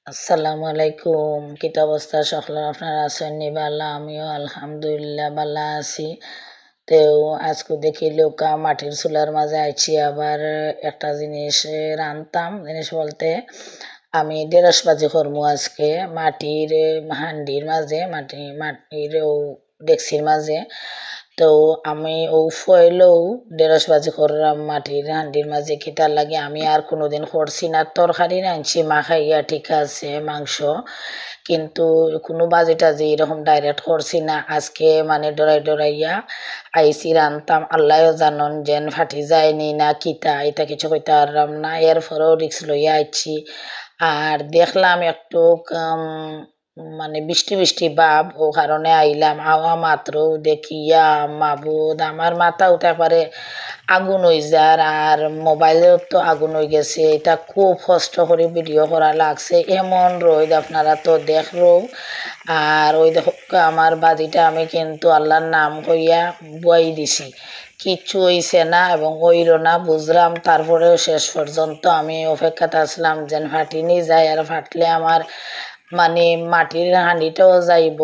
আসসালামু আলাইকুম। কিতা অবস্থা সকলের? আপনারা আছেন নি বালা? আমিও আলহামদুলিল্লাহ বালা আছি। তেও আজকে দেখি লৌকা মাটির চুলার মাঝে আইছি আবার একটা জিনিস রানতাম। জিনিস বলতে আমি ঢেঁড়স ভাজি করবো আজকে মাটির হান্ডির মাঝে, মাটির ডেকচির মাঝে। তো আমি ফয়েলেও ঢেঁড়স ভাজি করলাম মাটির হান্ডির মাঝে। কিতার লাগে আমি আর কোনোদিন করছি না। তরকারি রাঁধছি মাখাইয়া, ঠিক আছে, মাংস, কিন্তু কোনো ভাজি টাজি এরকম ডাইরেক্ট করছি না। আজকে মানে ডরাইয়া আইসি রানতাম। আল্লাহও জানন যেন ফাটি যায়নি না কিতা, এটা কিছু কইতে পারলাম না। এরপরেও রিক্স লইয়া আইছি। আর দেখলাম একটু মানে বৃষ্টি বৃষ্টি ভাব, ও কারণে আইলাম। আওয়া মাত্র দেখিয়া মাবুদ আমার মাথা উঠে পারে আগুন হয়ে যার, আর মোবাইলেও তো আগুন হয়ে গেছে। এটা খুব কষ্ট করে ভিডিও করা লাগছে, এমন রোদ আপনারা তো দেখলো। আর ওই দেখো আমার বাজিটা আমি কিন্তু আল্লাহর নাম কইয়া বুয়াই দিছি, কিচ্ছু হইছে না এবং ওইরও না বুঝলাম। তারপরেও শেষ পর্যন্ত আমি অপেক্ষাতে আসলাম যেন ফাটিনি যায়, আর ফাটলে আমার মানে মাটির হাঁড়িটাও যাইব,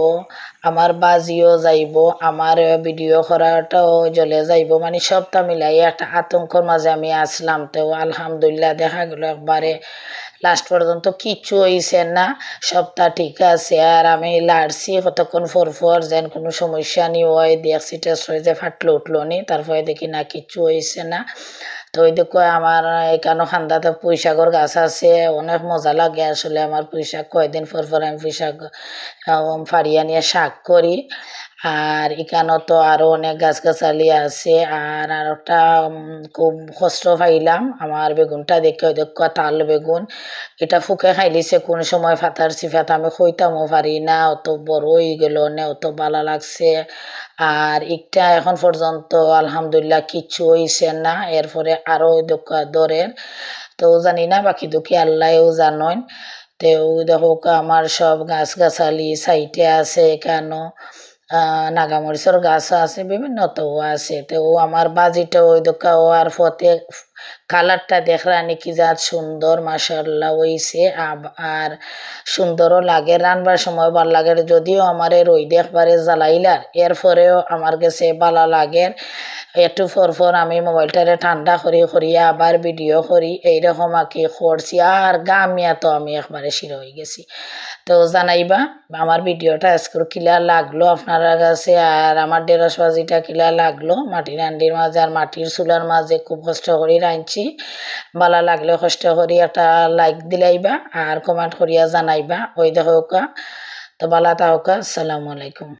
আমার বাজিও যাইব, আমার ভিডিও করাটাও জ্বলে যাইব, মানে সবটা মিলাই একটা আতঙ্কর মাঝে আমি আসলাম। তো আলহামদুলিল্লাহ দেখা গেল একবারে লাস্ট পর্যন্ত কিচ্ছু হইছে না, সবটা ঠিক আছে। আর আমি লাড়ছি কতক্ষণ পর যেন কোনো সমস্যা নি হয়, দেখছি টেস্ট হয়েছে, ফাটলো উঠলো নি, তারপরে দেখি না কিচ্ছু হয়েছে না। তো ওই দেখো আমার এখানে খান্দাতে পুঁইশাকর গাছ আছে, অনেক মজা লাগে আসলে আমার পুঁইশাক। কয়েকদিন পর আমি পুঁইশাক ফাড়িয়া নিয়ে শাক করি। আর এখানে তো আরো অনেক গাছগাছালি আছে। আর একটা খুব কষ্ট পাইলাম আমার বেগুনটা দেখে, ওই দেখো তাল বেগুন, এটা ফুকে খাইলিছে কোন সময় ফাতার সিফাত আমি খইতামও পারি না, অত বড় হয়ে গেল না, অত ভালো লাগছে। আর একটা এখন পর্যন্ত আলহামদুলিল্লাহ কিচ্ছু হইছে না। এরপরে আরো দরের তো জানি না, বাকি দুঃখী আল্লাহও জানেন। তো দেখো আমার সব গাছগাছালি সাইটে আছে, কেন নাগামরিচের গাছ আছে, বিভিন্ন তো আছে। তো আমার বাজিটা ওই দোকা আর ফতে কালারটা দেখলানি কি যা সুন্দর মাশাআল্লাহ হইছে। আর সুন্দরও লাগে, রানবার সময় ভাল লাগে। যদিও আমার রই দেখবারে জ্বালাইলার, এরপরেও আমার কাছে ভালো লাগে। একটু পর আমি মোবাইলটারে ঠান্ডা করিয়া আবার ভিডিও করি, এইরকম আর কি করছি। আর গামিয়া তো আমি একবারে শির হয়ে গেছি। তো জানাইবা আমার ভিডিওটা আজকে কিলা লাগলো আপনার কাছে, আর আমার ঢেঁড়স ভাজিটা কিলা লাগলো মাটির হান্ডির মাঝে আর মাটির চুলার মাঝে খুব কষ্ট করে রাঁধছি। ভালো লাগলে কষ্ট করি একটা লাইক দিলাইবা আর কমেন্ট করিয়া জানাইবা। ওই দেখো তো ভালো থাকা। আসসালামু আলাইকুম।